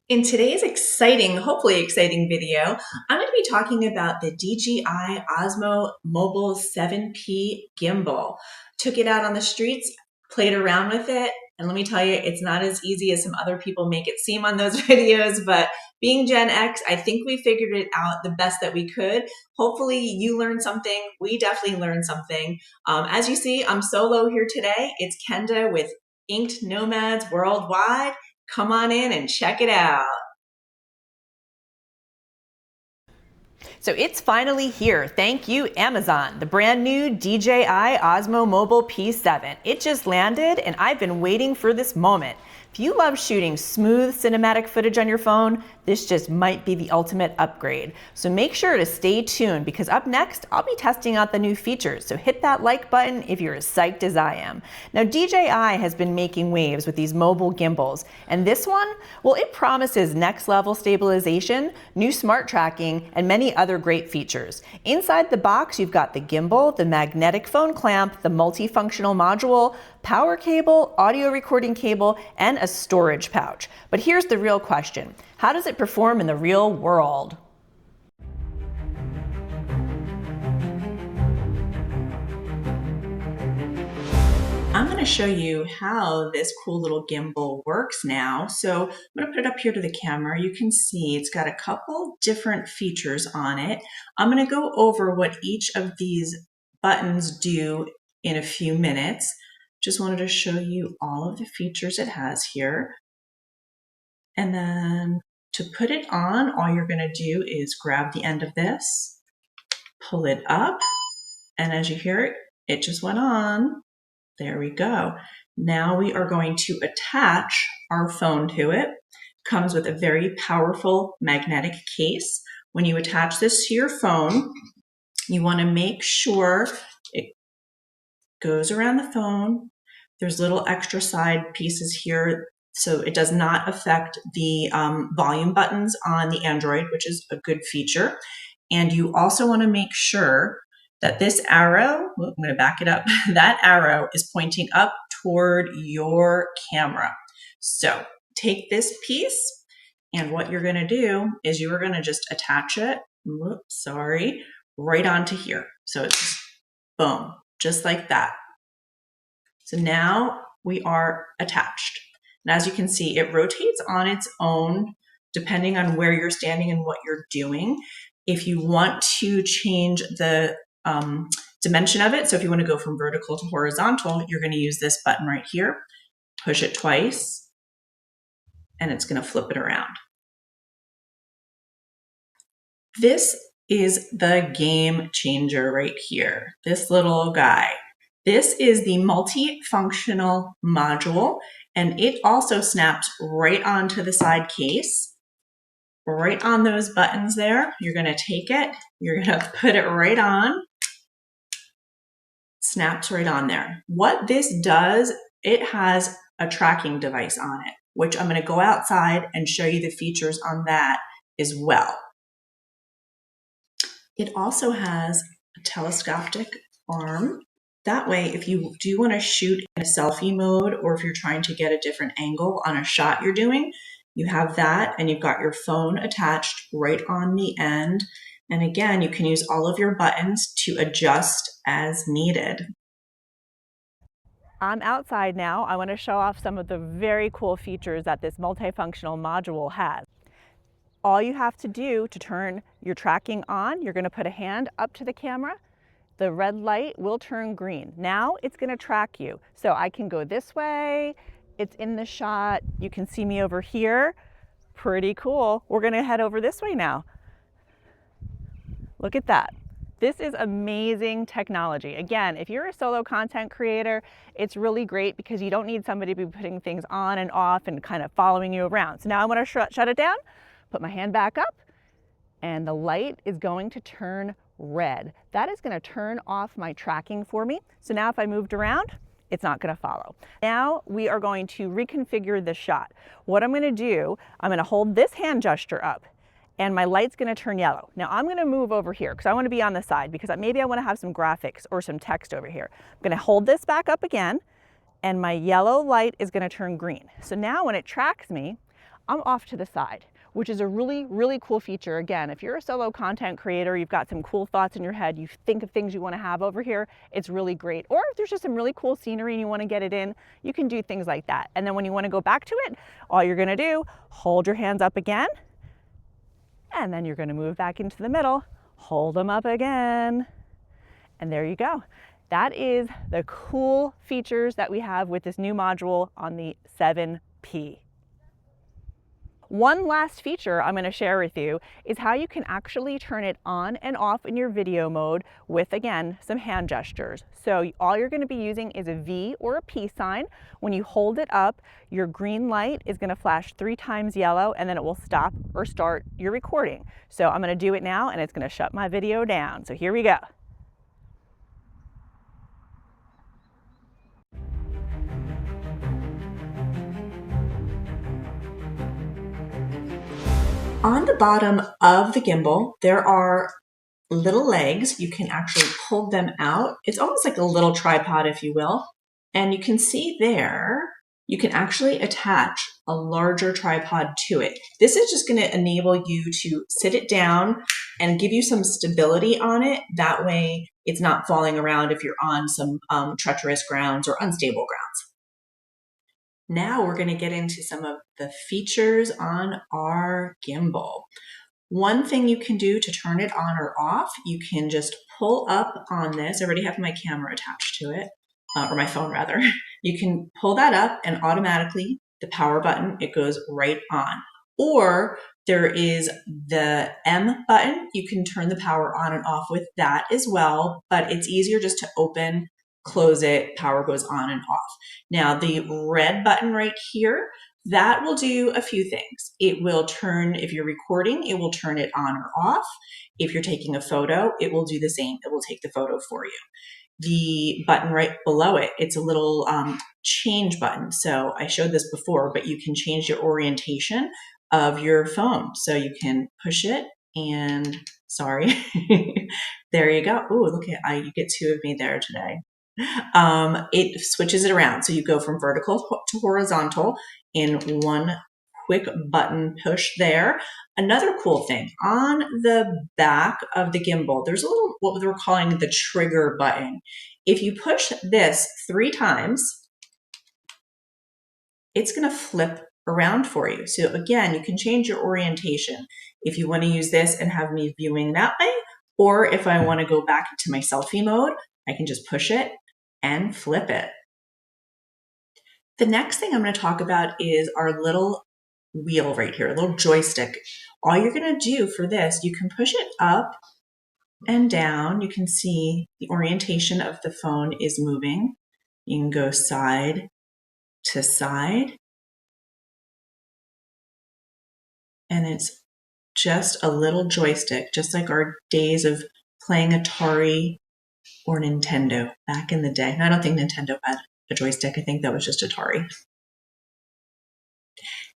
In today's exciting, hopefully exciting video, I'm going to be talking about the DJI OSMO Mobile 7P Gimbal. Took it out on the streets, played around with it, and let me tell you, it's not as easy as some other people make it seem on those videos, but being Gen X, I think we figured it out the best that we could. Hopefully you learned something. We definitely learned something. As you see, I'm solo here today. It's Kenda with Inked Nomads Worldwide. Come on in and check it out. So it's finally here. Thank you, Amazon. The brand new DJI OSMO Mobile P7. It just landed and I've been waiting for this moment. If you love shooting smooth cinematic footage on your phone, this just might be the ultimate upgrade. So make sure to stay tuned because up next, I'll be testing out the new features. So hit that like button if you're as psyched as I am. Now, DJI has been making waves with these mobile gimbals. And this one, well, it promises next level stabilization, new smart tracking, and many other great features. Inside the box, you've got the gimbal, the magnetic phone clamp, the multifunctional module, power cable, audio recording cable, and a storage pouch. But here's the real question. How does it perform in the real world? I'm going to show you how this cool little gimbal works now. So I'm going to put it up here to the camera. You can see it's got a couple different features on it. I'm going to go over what each of these buttons do in a few minutes. Just wanted to show you all of the features it has here. And then to put it on, all you're going to do is grab the end of this, pull it up, and as you hear it, it just went on. There we go. Now we are going to attach our phone to it. Comes with a very powerful magnetic case. When you attach this to your phone, you want to make sure it goes around the phone. There's little extra side pieces here, so it does not affect the volume buttons on the Android, which is a good feature. And you also want to make sure that this arrow, I'm going to back it up, that arrow is pointing up toward your camera. So take this piece, and what you're going to do is you are going to just attach it, right onto here. So it's boom, just like that. So now we are attached. And as you can see, it rotates on its own depending on where you're standing and what you're doing. If you want to change the dimension of it, so if you want to go from vertical to horizontal, you're going to use this button right here. Push it twice, and it's going to flip it around. This is the game changer right here, this little guy. This is the multifunctional module, and it also snaps right onto the side case, right on those buttons there. You're going to take it, you're going to put it right on, snaps right on there. What this does, it has a tracking device on it, which I'm going to go outside and show you the features on that as well. It also has a telescopic arm. That way, if you do want to shoot in a selfie mode, or if you're trying to get a different angle on a shot you're doing, you have that, and you've got your phone attached right on the end. And again, you can use all of your buttons to adjust as needed. I'm outside now. I want to show off some of the very cool features that this multifunctional module has. All you have to do to turn your tracking on, you're going to put a hand up to the camera. The red light will turn green. Now it's going to track you. So I can go this way. It's in the shot. You can see me over here. Pretty cool. We're going to head over this way now. Look at that. This is amazing technology. Again, if you're a solo content creator, it's really great because you don't need somebody to be putting things on and off and kind of following you around. So now I'm going to shut it down, put my hand back up, and the light is going to turn red. That is going to turn off my tracking for me. So now if I moved around, it's not going to follow. Now we are going to reconfigure the shot. What I'm going to do, I'm going to hold this hand gesture up, and my light's going to turn yellow. Now I'm going to move over here because I want to be on the side because maybe I want to have some graphics or some text over here. I'm going to hold this back up again, and my yellow light is going to turn green. So now when it tracks me, I'm off to the side, which is a really, really cool feature. Again, if you're a solo content creator, you've got some cool thoughts in your head, you think of things you want to have over here, it's really great. Or if there's just some really cool scenery and you want to get it in, you can do things like that. And then when you want to go back to it, all you're going to do, hold your hands up again, and then you're going to move back into the middle, hold them up again, and there you go. That is the cool features that we have with this new module on the 7P. One last feature I'm going to share with you is how you can actually turn it on and off in your video mode with, again, some hand gestures. So all you're going to be using is a V or a P sign. When you hold it up, your green light is going to flash 3 times yellow, and then it will stop or start your recording. So I'm going to do it now, and it's going to shut my video down. So here we go. On the bottom of the gimbal, there are little legs. You can actually pull them out. It's almost like a little tripod, if you will. And you can see there, you can actually attach a larger tripod to it. This is just going to enable you to sit it down and give you some stability on it. That way it's not falling around if you're on some treacherous grounds or unstable grounds. Now we're going to get into some of the features on our gimbal. One thing you can do to turn it on or off, you can just pull up on this. I already have my camera attached to it, or my phone rather. You can pull that up and automatically the power button, it goes right on. Or there is the M button. You can turn the power on and off with that as well, but it's easier just to open, close it, power goes on and off. Now the red button right here, that will do a few things. It will turn, if you're recording, it will turn it on or off. If you're taking a photo, it will do the same. It will take the photo for you. The button right below it, it's a little change button. So I showed this before, but you can change your orientation of your phone. So you can push it and, sorry, there you go. Oh, look at, you get 2 of me there today. It switches it around. So you go from vertical to horizontal in one quick button push there. Another cool thing, on the back of the gimbal, there's a little, what we're calling the trigger button. If you push this 3 times, it's going to flip around for you. So again, you can change your orientation. If you want to use this and have me viewing that way, or if I want to go back to my selfie mode, I can just push it and flip it. The next thing I'm going to talk about is our little wheel right here, a little joystick. All you're going to do for this, you can push it up and down. You can see the orientation of the phone is moving. You can go side to side. And it's just a little joystick, just like our days of playing Atari or Nintendo back in the day. And I don't think Nintendo had a joystick. I think that was just Atari.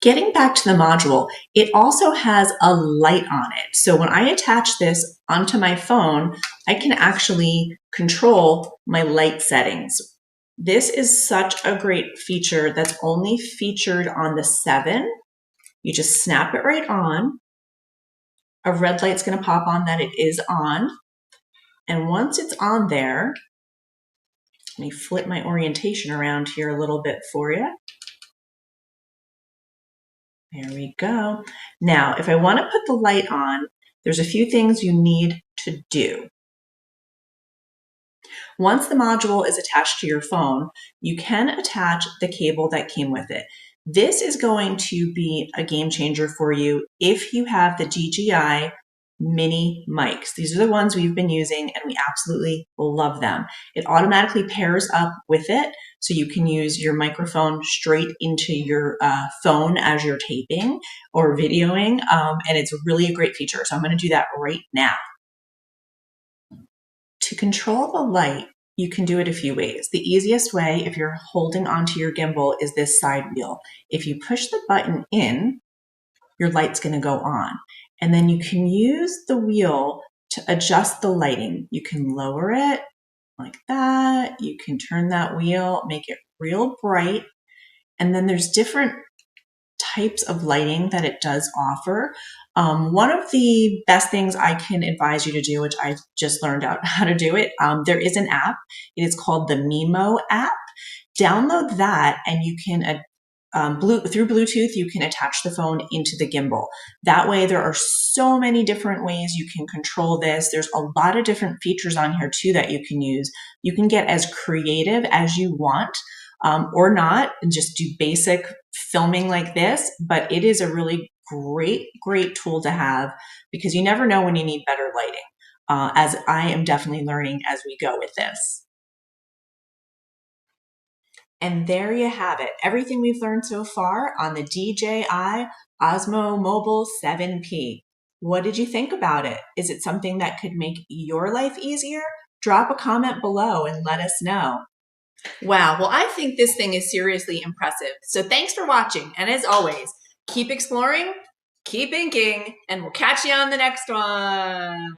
Getting back to the module, it also has a light on it. So when I attach this onto my phone, I can actually control my light settings. This is such a great feature that's only featured on the 7. You just snap it right on. A red light's going to pop on that it is on. And once it's on there, let me flip my orientation around here a little bit for you. There we go. Now, if I want to put the light on, there's a few things you need to do. Once the module is attached to your phone, you can attach the cable that came with it. This is going to be a game changer for you if you have the DJI mini mics. These are the ones we've been using and we absolutely love them. It automatically pairs up with it, so you can use your microphone straight into your phone as you're taping or videoing, and it's really a great feature. So I'm going to do that right now. To control the light, you can do it a few ways. The easiest way, if you're holding onto your gimbal, is this side wheel. If you push the button in, your light's going to go on. And then you can use the wheel to adjust the lighting. You can lower it like that. You can turn that wheel, make it real bright. And then there's different types of lighting that it does offer. One of the best things I can advise you to do, which I just learned out how to do it, there is an app. It is called the Mimo app. Download that and you can through Bluetooth, you can attach the phone into the gimbal. That way, there are so many different ways you can control this. There's a lot of different features on here too that you can use. You can get as creative as you want, or not, and just do basic filming like this. But it is a really great tool to have because you never know when you need better lighting. As I am definitely learning as we go with this. And there you have it. Everything we've learned so far on the DJI Osmo Mobile 7P. What did you think about it? Is it something that could make your life easier? Drop a comment below and let us know. Wow, well, I think this thing is seriously impressive. So thanks for watching. And as always, keep exploring, keep inking, and we'll catch you on the next one.